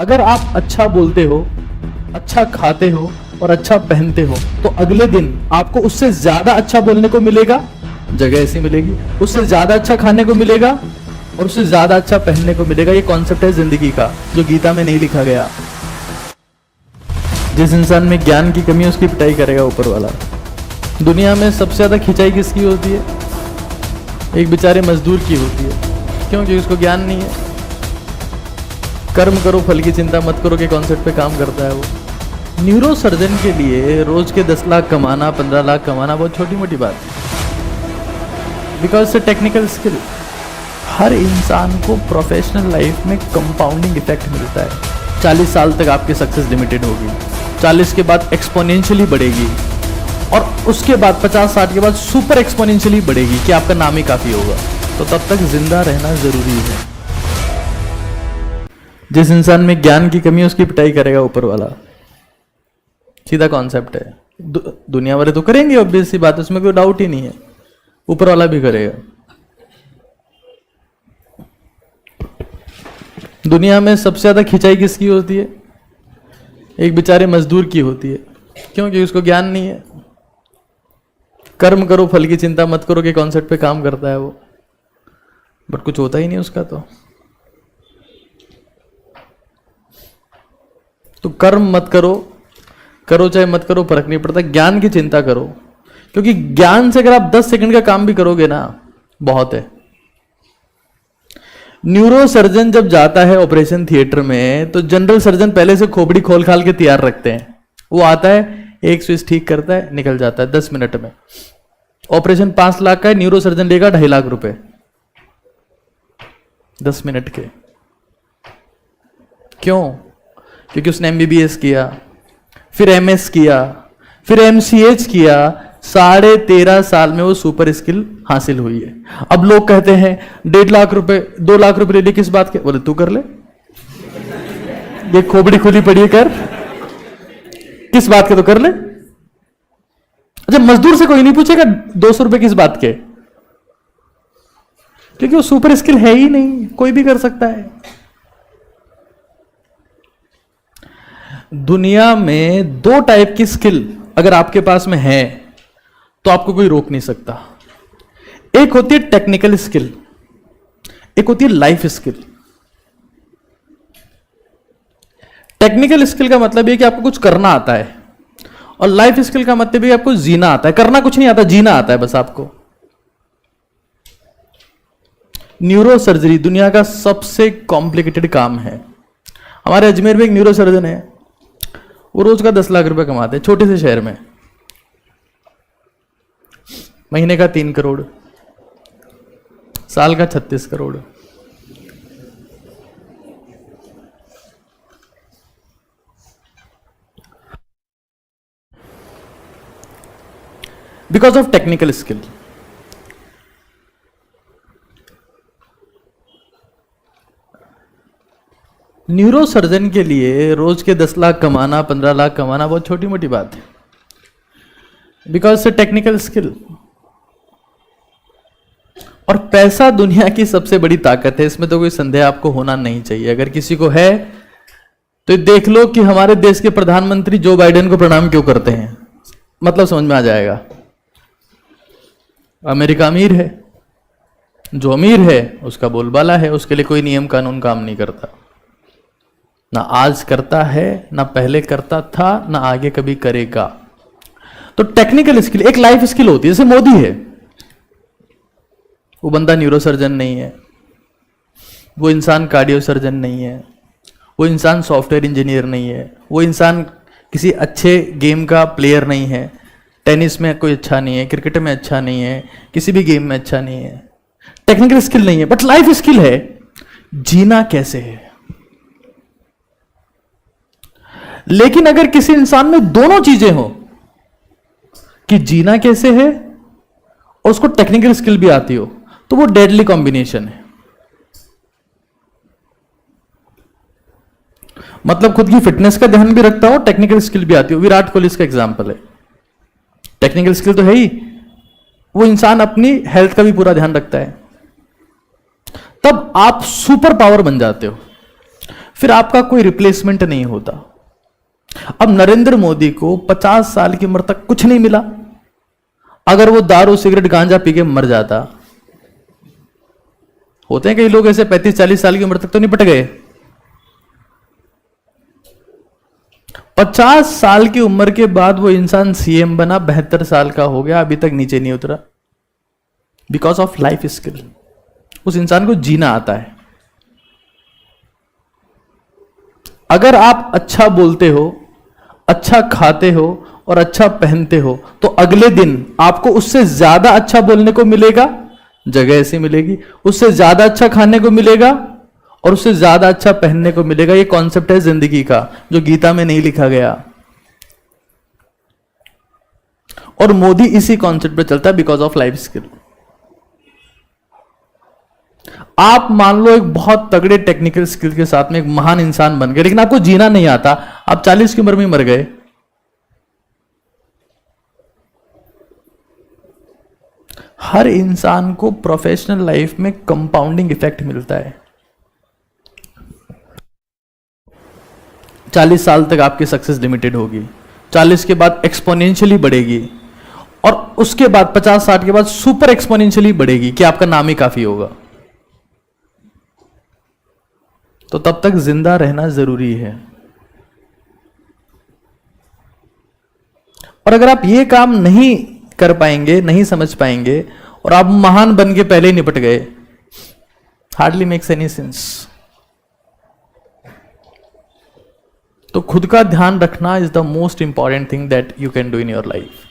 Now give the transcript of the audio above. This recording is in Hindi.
अगर आप अच्छा बोलते हो, अच्छा खाते हो और अच्छा पहनते हो तो अगले दिन आपको उससे ज्यादा अच्छा बोलने को मिलेगा, जगह ऐसी मिलेगी, उससे ज्यादा अच्छा खाने को मिलेगा और उससे ज्यादा अच्छा पहनने को मिलेगा। ये कॉन्सेप्ट है जिंदगी का, जो गीता में नहीं लिखा गया। जिस इंसान में ज्ञान की कमी है उसकी पिटाई करेगा ऊपर वाला। दुनिया में सबसे ज्यादा खिंचाई किसकी होती है? एक बेचारे मजदूर की होती है। क्योंकि उसको ज्ञान नहीं है। कर्म करो फल की चिंता मत करो के कॉन्सेप्ट पे काम करता है वो। न्यूरो सर्जन के लिए रोज के 10 लाख कमाना, 15 लाख कमाना बहुत छोटी मोटी बात है। बिकॉज से टेक्निकल स्किल, हर इंसान को प्रोफेशनल लाइफ में कंपाउंडिंग इफेक्ट मिलता है। 40 साल तक आपकी सक्सेस लिमिटेड होगी, 40 के बाद एक्सपोनेंशियली बढ़ेगी और उसके बाद 50-60 के बाद सुपर एक्सपोनेंशियली बढ़ेगी कि आपका नाम ही काफी होगा। तो तब तक जिंदा रहना जरूरी है। जिस इंसान में ज्ञान की कमी है उसकी पिटाई करेगा ऊपर वाला। सीधा कॉन्सेप्ट है। दुनिया वाले तो करेंगे, ऑब्वियस सी बात है, उसमें कोई डाउट ही नहीं है। ऊपर वाला भी करेगा। दुनिया में सबसे ज्यादा खिंचाई किसकी होती है? एक बेचारे मजदूर की होती है। क्योंकि उसको ज्ञान नहीं है। कर्म करो फल की चिंता मत करो के कॉन्सेप्ट पे काम करता है वो, बट कुछ होता ही नहीं उसका। तो कर्म मत करो, करो चाहे मत करो फर्क नहीं पड़ता। ज्ञान की चिंता करो, क्योंकि ज्ञान से अगर आप 10 सेकंड का काम भी करोगे ना, बहुत है। न्यूरो सर्जन जब जाता है ऑपरेशन थिएटर में तो जनरल सर्जन पहले से खोपड़ी खोल खाल के तैयार रखते हैं। वो आता है, एक स्विच ठीक करता है, निकल जाता है 10 मिनट में। ऑपरेशन 5 लाख का है, न्यूरो सर्जन लेगा 2.5 लाख रुपए 10 मिनट के। क्यों? क्योंकि उसने MBBS किया, फिर MS किया, फिर MCH किया। 13.5 साल में वो सुपर स्किल हासिल हुई है। अब लोग कहते हैं 1.5 लाख रुपए 2 लाख रुपए ले लिए, किस बात के? बोले तू कर ले, ये खोपड़ी खुली पड़ी है, कर, किस बात के? तो कर ले। अच्छा, मजदूर से कोई नहीं पूछेगा 200 रुपए किस बात के, क्योंकि वो सुपर स्किल है ही नहीं, कोई भी कर सकता है। दुनिया में 2 टाइप की स्किल अगर आपके पास में है तो आपको कोई रोक नहीं सकता। एक होती है टेक्निकल स्किल, एक होती है लाइफ स्किल। टेक्निकल स्किल का मतलब है कि आपको कुछ करना आता है, और लाइफ स्किल का मतलब है कि आपको जीना आता है। करना कुछ नहीं आता, जीना आता है बस आपको। न्यूरो सर्जरी दुनिया का सबसे कॉम्प्लिकेटेड काम है। हमारे अजमेर में एक न्यूरो सर्जन है, वो रोज का 10 लाख रुपए कमाते हैं, छोटे से शहर में। महीने का 3 करोड़, साल का 36 crore. Because of technical skill. Neuro surgeon के लिए रोज के 10 लाख कमाना, 15 लाख कमाना बहुत छोटी मोटी बात है। बिकॉज से टेक्निकल स्किल। और पैसा दुनिया की सबसे बड़ी ताकत है, इसमें तो कोई संदेह आपको होना नहीं चाहिए। अगर किसी को है तो देख लो कि हमारे देश के प्रधानमंत्री जो बाइडेन को प्रणाम क्यों करते हैं, मतलब समझ में आ जाएगा। अमेरिका अमीर है, जो अमीर है उसका बोलबाला है, उसके लिए कोई नियम कानून काम नहीं करता। ना आज करता है, ना पहले करता था, ना आगे कभी करेगा। तो टेक्निकल स्किल एक लाइफ स्किल होती है। जैसे मोदी है, वो बंदा न्यूरो सर्जन नहीं है, वो इंसान कार्डियो सर्जन नहीं है, वो इंसान सॉफ्टवेयर इंजीनियर नहीं है, वो इंसान किसी अच्छे गेम का प्लेयर नहीं है, टेनिस में कोई अच्छा नहीं है, क्रिकेट में अच्छा नहीं है, किसी भी गेम में अच्छा नहीं है। टेक्निकल स्किल नहीं है, बट लाइफ स्किल है। जीना कैसे है। लेकिन अगर किसी इंसान में दोनों चीजें हो, कि जीना कैसे है और उसको टेक्निकल स्किल भी आती हो, तो वो डेडली कॉम्बिनेशन है। मतलब खुद की फिटनेस का ध्यान भी रखता हो, टेक्निकल स्किल भी आती हो। विराट कोहली इसका एग्जांपल है। टेक्निकल स्किल तो है ही, वो इंसान अपनी हेल्थ का भी पूरा ध्यान रखता है। तब आप सुपर पावर बन जाते हो। फिर आपका कोई रिप्लेसमेंट नहीं होता। अब नरेंद्र मोदी को 50 साल की उम्र तक कुछ नहीं मिला, अगर वो दारू सिगरेट गांजा पी के मर जाता। होते हैं कई लोग ऐसे 35-40 साल की उम्र तक तो निपट गए, 50 साल की उम्र के बाद वो इंसान सीएम बना, 72 साल का हो गया, अभी तक नीचे नहीं उतरा। बिकॉज ऑफ लाइफ स्किल, उस इंसान को जीना आता है। अगर आप अच्छा बोलते हो, अच्छा खाते हो और अच्छा पहनते हो, तो अगले दिन आपको उससे ज्यादा अच्छा बोलने को मिलेगा, जगह ऐसी मिलेगी, उससे ज्यादा अच्छा खाने को मिलेगा और उससे ज्यादा अच्छा पहनने को मिलेगा। ये कॉन्सेप्ट है जिंदगी का, जो गीता में नहीं लिखा गया। और मोदी इसी कॉन्सेप्ट पे चलता है, बिकॉज ऑफ लाइफ स्किल। आप मान लो एक बहुत तगड़े टेक्निकल स्किल के साथ में एक महान इंसान बन गए, लेकिन आपको जीना नहीं आता, आप 40 की उम्र में मर गए। हर इंसान को प्रोफेशनल लाइफ में कंपाउंडिंग इफेक्ट मिलता है। 40 साल तक आपकी सक्सेस लिमिटेड होगी, 40 के बाद एक्सपोनेंशियली बढ़ेगी, और उसके बाद 50-60 के बाद सुपर एक्सपोनेंशियली बढ़ेगी कि आपका नाम ही काफी होगा। तो तब तक जिंदा रहना जरूरी है। और अगर आप ये काम नहीं कर पाएंगे, नहीं समझ पाएंगे, और आप महान बन के पहले ही निपट गए, हार्डली मेक्स एनी सेंस। तो खुद का ध्यान रखना is the most important thing that you can do in your life.